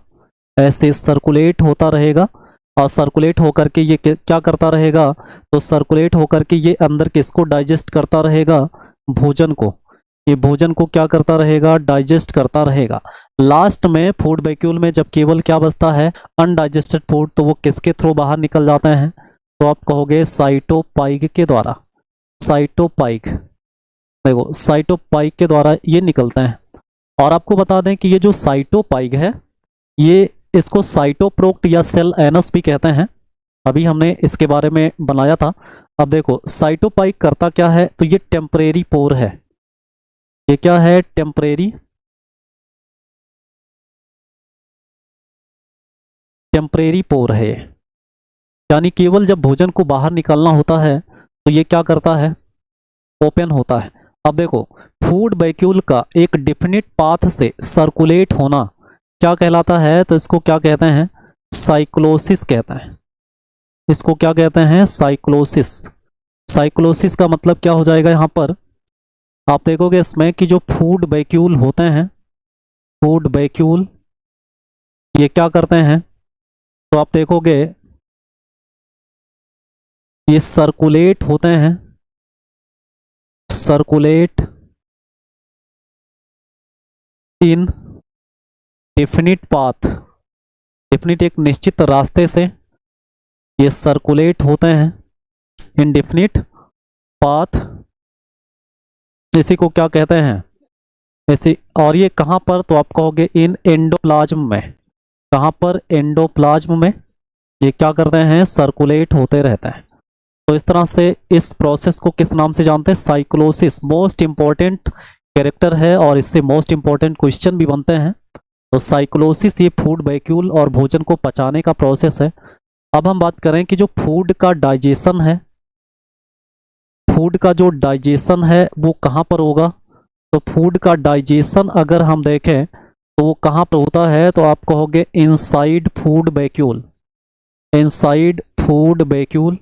ऐसे सर्कुलेट होता रहेगा। और सर्कुलेट होकर के ये क्या करता रहेगा, तो सर्कुलेट होकर के ये अंदर किसको डाइजेस्ट करता रहेगा, भोजन को। ये भोजन को क्या करता रहेगा, डाइजेस्ट करता रहेगा। लास्ट में फूड वैक्यूल में जब केवल क्या बचता है, अनडाइजेस्टेड फूड, तो वो किसके थ्रू बाहर निकल जाते हैं, तो आप कहोगे साइटोपाइक के द्वारा। साइटोपाइक, देखो साइटोपाइक के द्वारा ये निकलते हैं। और आपको बता दें कि ये जो साइटोपाइक है, ये इसको साइटोप्रोक्ट या सेल एनस भी कहते हैं। अभी हमने इसके बारे में बनाया था। अब देखो साइटोपाइक करता क्या है, तो ये टेम्परेरी पोर है। ये क्या है, टेम्परेरी पोर है। यानी केवल जब भोजन को बाहर निकालना होता है तो ये क्या करता है, ओपन होता है। अब देखो फूड वैक्यूल का एक डिफिनिट पाथ से सर्कुलेट होना क्या कहलाता है, तो इसको क्या कहते हैं, साइक्लोसिस कहते हैं। इसको क्या कहते हैं, साइक्लोसिस। साइक्लोसिस का मतलब क्या हो जाएगा, यहाँ पर आप देखोगे इसमें कि जो फूड वैक्यूल होते हैं, फूड वैक्यूल ये क्या करते हैं, तो आप देखोगे ये सर्कुलेट होते हैं, circulate in definite path, definite एक निश्चित रास्ते से ये सर्कुलेट होते हैं, इन डेफिनिट पाथ। इसी को क्या कहते हैं, ऐसे। और ये कहाँ पर, तो आप कहोगे इन एंडोप्लाज्म में। कहाँ पर, एंडोप्लाज्म में ये क्या करते हैं, सर्कुलेट होते रहते हैं। तो इस तरह से इस प्रोसेस को किस नाम से जानते हैं, साइक्लोसिस। मोस्ट इंपॉर्टेंट कैरेक्टर है और इससे मोस्ट इंपॉर्टेंट क्वेश्चन भी बनते हैं। तो साइक्लोसिस ये फूड वैक्यूल और भोजन को पचाने का प्रोसेस है। अब हम बात करें कि जो फूड का डाइजेशन है, फूड का जो डाइजेशन है वो कहाँ पर होगा, तो फूड का डाइजेशन अगर हम देखें तो वो कहाँ पर होता है, तो आप कहोगे inside food vacuole. Inside food vacuole,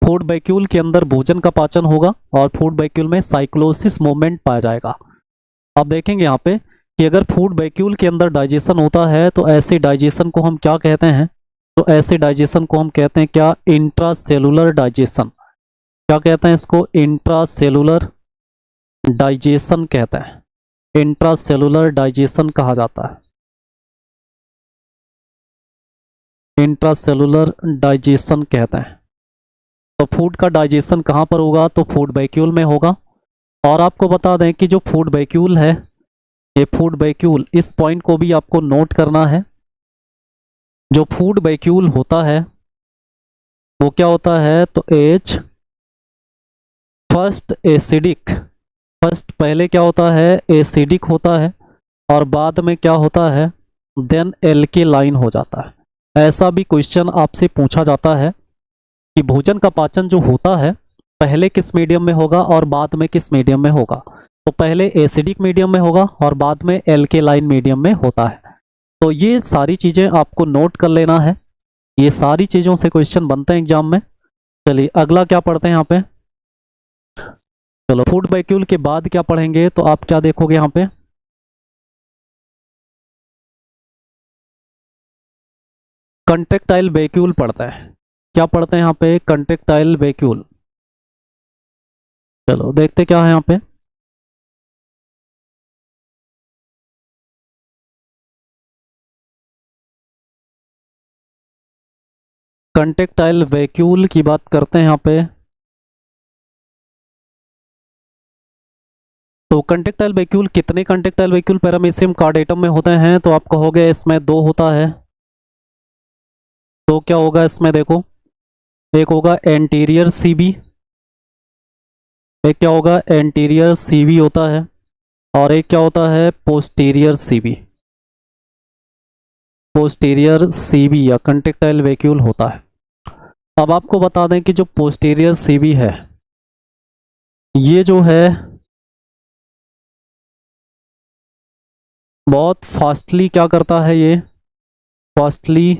food vacuole के अंदर भोजन का पाचन होगा और फूड वैक्यूल में साइक्लोसिस मूवमेंट पाया जाएगा। अब देखेंगे यहाँ पे कि अगर फूड वैक्यूल के अंदर डाइजेशन होता है तो ऐसे डाइजेशन को हम क्या कहते हैं, तो ऐसे डाइजेशन को हम कहते हैं क्या, इंट्रासेलुलर डाइजेशन। क्या कहते हैं इसको, इंट्रासेलुलर डाइजेशन कहते हैं। इंट्रासेलुलर डाइजेशन कहा जाता है, इंट्रासेलुलर डाइजेशन कहते हैं। तो फूड का डाइजेशन कहाँ पर होगा, तो फूड वैक्यूल में होगा। और आपको बता दें कि जो फूड वैक्यूल है, ये फूड वैक्यूल, इस पॉइंट को भी आपको नोट करना है। जो फूड वैक्यूल होता है वो क्या होता है, तो एच फर्स्ट एसिडिक, फर्स्ट पहले क्या होता है, एसिडिक होता है, और बाद में क्या होता है, देन एल्केलाइन हो जाता है। ऐसा भी क्वेश्चन आपसे पूछा जाता है कि भोजन का पाचन जो होता है पहले किस मीडियम में होगा और बाद में किस मीडियम में होगा, तो पहले एसिडिक मीडियम में होगा और बाद में एल्केलाइन मीडियम में होता है। तो ये सारी चीज़ें आपको नोट कर लेना है, ये सारी चीज़ों से क्वेश्चन बनते हैं एग्जाम में। चलिए अगला क्या पढ़ते हैं यहाँ पे, चलो फूड वैक्यूल के बाद क्या पढ़ेंगे, तो आप क्या देखोगे यहाँ पे, कंट्रेक्टाइल वैक्यूल पढ़ते हैं। क्या पढ़ते हैं यहाँ पे, कंट्रेक्टाइल वैक्यूल। चलो देखते क्या है यहाँ पे, कंट्रेक्टाइल वैक्यूल की बात करते हैं यहाँ पे। तो कंट्रेक्टाइल वैक्यूल, कितने कंट्रेक्टाइल वैक्यूल पैरामीशियम कार्डेटम में होते हैं, तो आप कहोगे इसमें 2 होता है। तो क्या होगा इसमें, देखो एक होगा एंटीरियर सीबी एक क्या होगा, एंटीरियर सीवी होता है, और एक क्या होता है, पोस्टीरियर सीवी। पोस्टीरियर सीवी या कंट्रेक्टाइल वैक्यूल होता है। अब आपको बता दें कि जो पोस्टीरियर सीवी है, ये जो है बहुत फास्टली क्या करता है, ये फास्टली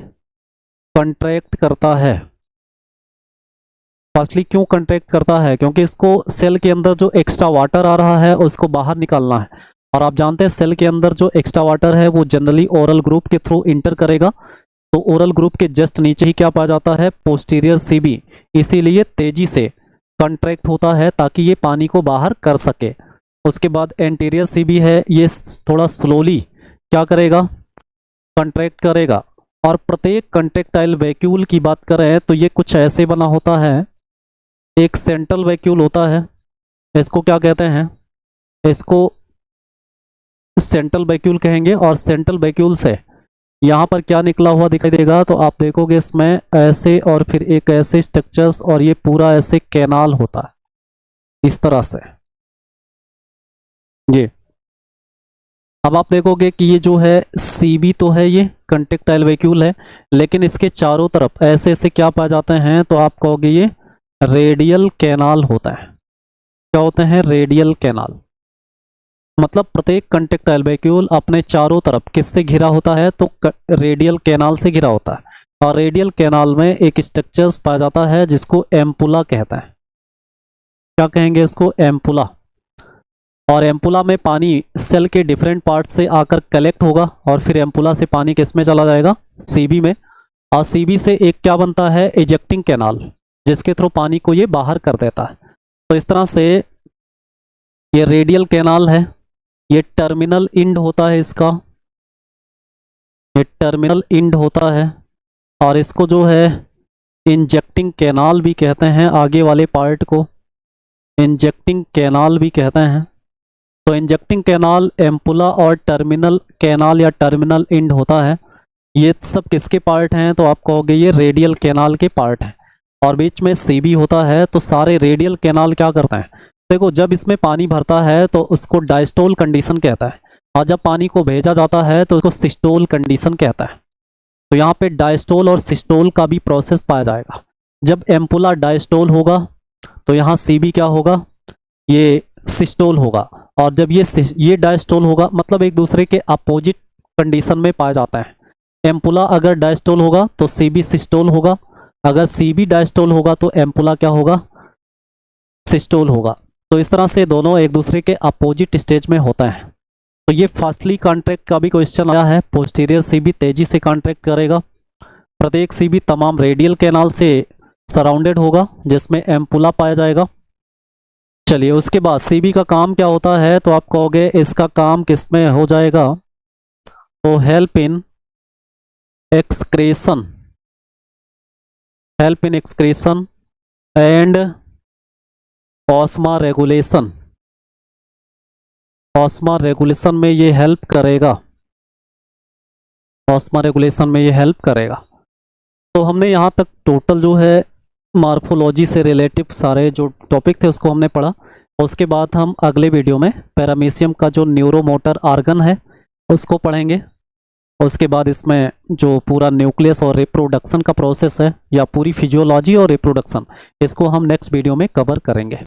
कंट्रैक्ट करता है। फास्टली क्यों कंट्रैक्ट करता है? क्योंकि इसको सेल के अंदर जो एक्स्ट्रा वाटर आ रहा है उसको बाहर निकालना है, और आप जानते हैं सेल के अंदर जो एक्स्ट्रा वाटर है वो जनरली ओरल ग्रुप के थ्रू इंटर करेगा। तो ओरल ग्रुप के जस्ट नीचे ही क्या पाया जाता है, पोस्टीरियर सीबी, इसीलिए तेजी से कंट्रैक्ट होता है ताकि ये पानी को बाहर कर सके। उसके बाद एंटीरियर सीबी है, ये थोड़ा स्लोली क्या करेगा, कंट्रैक्ट करेगा। और प्रत्येक कंट्रेक्टाइल वैक्यूल की बात करें तो ये कुछ ऐसे बना होता है। एक सेंट्रल वैक्यूल होता है, इसको क्या कहते हैं, इसको सेंट्रल वैक्यूल कहेंगे। और सेंट्रल वैक्यूल से यहाँ पर क्या निकला हुआ दिखाई देगा, तो आप देखोगे इसमें ऐसे और फिर एक ऐसे स्ट्रक्चर्स, और ये पूरा ऐसे कैनाल होता है इस तरह से ये। अब आप देखोगे कि ये जो है सीबी तो है, ये कंट्रेक्टाइल वैक्यूल है, लेकिन इसके चारों तरफ ऐसे ऐसे क्या पाए जाते हैं, तो आप कहोगे ये रेडियल कैनाल होता है। क्या होते हैं, रेडियल कैनाल। मतलब प्रत्येक कंट्रेक्टाइल वैक्यूल अपने चारों तरफ किससे घिरा होता है, तो रेडियल कैनाल से घिरा होता है। और रेडियल कैनाल में एक स्ट्रक्चर्स पाया जाता है जिसको एम्पुला कहता है। क्या कहेंगे इसको, एम्पुला। और एम्पुला में पानी सेल के डिफरेंट पार्ट से आकर कलेक्ट होगा, और फिर एम्पुला से पानी किस में चला जाएगा, सीबी में। और सीबी से एक क्या बनता है, इजेक्टिंग कैनाल, जिसके थ्रू पानी को ये बाहर कर देता है। तो इस तरह से ये रेडियल कैनाल है, ये टर्मिनल इंड होता है इसका, ये टर्मिनल इंड होता है। और इसको जो है इंजेक्टिंग कैनाल भी कहते हैं, आगे वाले पार्ट को इंजेक्टिंग कैनाल भी कहते हैं। तो इंजेक्टिंग कैनाल, एम्पुला और टर्मिनल कैनाल या टर्मिनल इंड होता है। ये सब किसके पार्ट हैं, तो आप कहोगे ये रेडियल कैनाल के पार्ट हैं। और बीच में सीबी होता है। तो सारे रेडियल कैनाल क्या करते हैं, देखो जब इसमें पानी भरता है तो उसको डायस्टोल कंडीशन कहता है, और जब पानी को भेजा जाता है तो उसको सिस्टोल कंडीशन कहता है। तो यहाँ पे डायस्टोल और सिस्टोल का भी प्रोसेस पाया जाएगा। जब एम्पुला डायस्टोल होगा तो यहाँ सीबी क्या होगा, ये सिस्टोल होगा। और जब ये डायस्टोल होगा, मतलब एक दूसरे के अपोजिट कंडीशन में पाया जाता है। एम्पुला अगर डायस्टोल होगा तो सीबी सिस्टोल होगा, अगर सीबी डायस्टोल होगा तो एम्पुला क्या होगा, सिस्टोल होगा। तो इस तरह से दोनों एक दूसरे के अपोजिट स्टेज में होता है। तो ये फास्टली कॉन्ट्रैक्ट का भी क्वेश्चन आया है। पोस्टीरियर सीबी तेजी से कॉन्ट्रैक्ट करेगा। प्रत्येक सीबी तमाम रेडियल कैनाल से सराउंडेड होगा जिसमें एम्पुला पाया जाएगा। चलिए उसके बाद सीबी का काम क्या होता है, तो आप कहोगे इसका काम किसमें हो जाएगा, तो help in excretion, help in excretion and osmoregulation. Osmoregulation में ये हेल्प करेगा, ऑस्मा रेगुलेशन में ये हेल्प करेगा। तो हमने यहाँ तक टोटल जो है मॉर्फोलॉजी से रिलेटिव सारे जो टॉपिक थे उसको हमने पढ़ा। उसके बाद हम अगले वीडियो में पैरामीशियम का जो न्यूरोमोटर ऑर्गन है उसको पढ़ेंगे। उसके बाद इसमें जो पूरा न्यूक्लियस और रिप्रोडक्शन का प्रोसेस है, या पूरी फिजियोलॉजी और रिप्रोडक्शन, इसको हम नेक्स्ट वीडियो में कवर करेंगे।